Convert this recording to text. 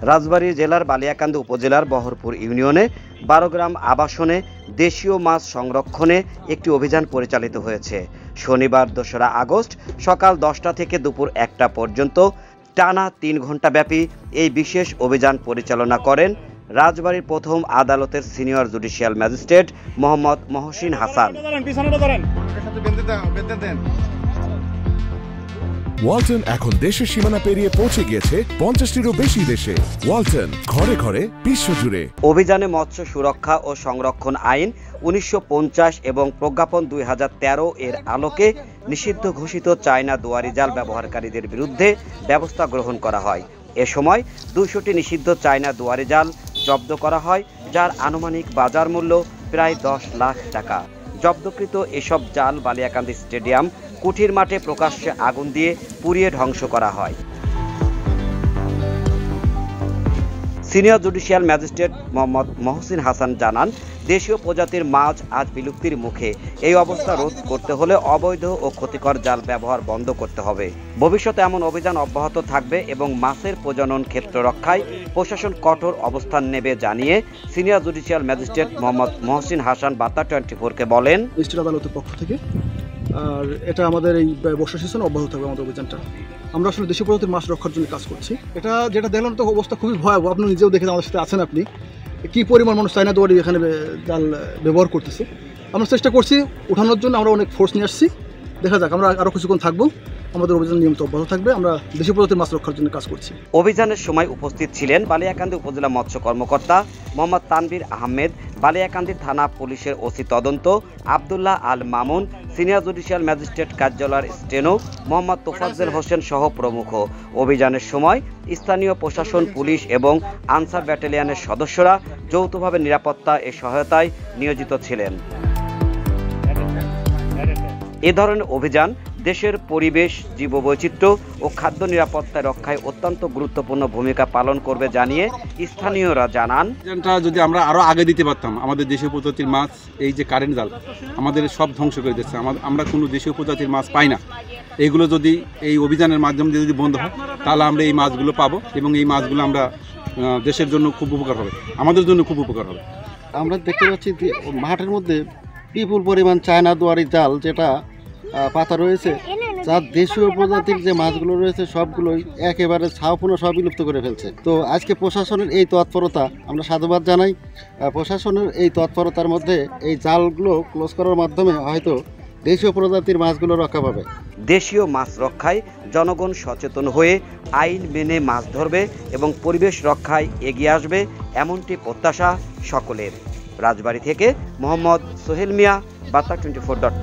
রাজবাড়ী জেলার বালিয়াকান্দি উপজেলার বহরপুর ইউনিয়নে 12 গ্রাম আবাসনে দেশীয় মাছ সংরক্ষণে একটি অভিযান পরিচালিত হয়েছে। শনিবার 2রা আগস্ট সকাল 10টা থেকে দুপুর 1টা পর্যন্ত টানা 3 ঘণ্টা ব্যাপী এই বিশেষ অভিযান পরিচালনা করেন রাজবাড়ীর প্রথম আদালতের senior judicial magistrate Mohammad Mohsin Hasan. Walton এখন দেশের সীমানা পেরিয়ে পৌঁছে গিয়েছে 50টিরও বেশি দেশে। ওয়ালটন, ঘরে ঘরে বিশ্বজুড়ে। অভিযানে মৎস্য সুরক্ষা ও সংরক্ষণ আইন 1950 এবং প্রজ্ঞাপন 2013 এর আলোকে নিষিদ্ধ ঘোষিত চায়না দুয়ারি জাল ব্যবহারকারীদের বিরুদ্ধে ব্যবস্থা গ্রহণ করা হয়। এ সময় 200টি নিষিদ্ধ চায়না দুয়ারি জাল জব্দ করা হয়, যার আনুমানিক বাজার মূল্য প্রায় 10 লাখ টাকা। জব্দকৃত এসব জাল বালিয়াকান্দি স্টেডিয়াম কুঠির মাঠে প্রকাশ্যে আগুন দিয়ে পুড়িয়ে ধ্বংস করা হয়। Senior judicial magistrate Mohammad Mohsin Hasan জানান, দেশীয় প্রজাতির মাছ আজ বিলুপ্তির মুখে। এই অবস্থা রোধ করতে হলে অবৈধ ও ক্ষতিকর জাল ব্যবহার বন্ধ করতে হবে। ভবিষ্যতে এমন অভিযান অব্যাহত থাকবে এবং মাছের প্রজনন ক্ষেত্র রক্ষায় প্রশাসন কঠোর অবস্থান নেবে জানিয়ে senior judicial magistrate Mohammad Mohsin Hasan বার্তা 24-কে বলেন, ম্যাজিস্ট্রেট আদালতের পক্ষ থেকে আর এটা আমাদের এই বর্ষা সেশনে অব্যাহত থাকবে আমাদের অভিযানটা। আমরা আসলে দেশীয় প্রজাতির মাছ রক্ষার জন্য কাজ করছি। এটা যেটা দেখলাম তো অবস্থা খুবই ভয়াবহ। আপনি নিজেও দেখে আমাদের সাথে আছেন, আপনি কি পরিমাণ মানুষ চায়না দুয়ারি এখানে জাল ব্যবহার করতেছে। আমরা চেষ্টা করছি উঠানোর জন্য, আমরা অনেক ফোর্স নিয়ে আসছি। দেখা যাক, আমরা আরও কিছুক্ষণ থাকবো, আমাদের অভিযান নিয়মিত অব্যাহত থাকবে। আমরা দেশীয় প্রজাতির মাছ রক্ষার জন্য কাজ করছি। অভিযানের সময় উপস্থিত ছিলেন বালিয়াকান্দি উপজেলা মৎস্য কর্মকর্তা মোহাম্মদ তানভীর আহমেদ, বালিয়াকান্দি থানা পুলিশের ওসি তদন্ত Abdullah Al Mamun, senior judicial magistrate কার্যালয়ের স্টেনো মোহাম্মদ তোফাজ্জল হোসেন সহ প্রমুখ। অভিযানের সময় স্থানীয় প্রশাসন, পুলিশ এবং আনসার ব্যাটালিয়নের সদস্যরা যৌথভাবে নিরাপত্তা এ সহায়তায় নিয়োজিত ছিলেন। এ ধরনের অভিযান দেশের পরিবেশ, জীববৈচিত্র্য ও খাদ্য নিরাপত্তা রক্ষায় অত্যন্ত গুরুত্বপূর্ণ ভূমিকা পালন করবে জানিয়ে স্থানীয়রা জানান, যদি আমরা আরও আগে দিতে পারতাম, আমাদের দেশীয় প্রজাতির মাছ এই যে কারেন্ট জাল আমাদের সব ধ্বংস করে দিচ্ছে। আমরা কোনো দেশীয় প্রজাতির মাছ পাই না। এইগুলো যদি এই অভিযানের মাধ্যমে যদি বন্ধ হয়, তাহলে আমরা এই মাছগুলো পাবো এবং এই মাছগুলো আমরা দেশের জন্য খুব উপকার হবে, আমাদের জন্য খুব উপকার হবে। আমরা দেখতে পাচ্ছি মাঠের মধ্যে বিপুল পরিমাণ চায়না দুয়ারি জাল যেটা পাতা রয়েছে, যার দেশীয় প্রজাতির যে মাছগুলো রয়েছে সবগুলোই একেবারে ছাউপুনো সব বিলুপ্ত করে ফেলছে। তো আজকে প্রশাসনের এই তৎপরতা আমরা সাধুবাদ জানাই। প্রশাসনের এই তৎপরতার মধ্যে এই জালগুলো ক্লোজ করার মাধ্যমে হয়তো দেশীয় প্রজাতির মাছগুলো রক্ষা পাবে। দেশীয় মাছ রক্ষায় জনগণ সচেতন হয়ে আইন মেনে মাছ ধরবে এবং পরিবেশ রক্ষায় এগিয়ে আসবে, এমনটি প্রত্যাশা সকলের। রাজবাড়ী থেকে মোহাম্মদ সোহেল মিয়া, বার্তা 24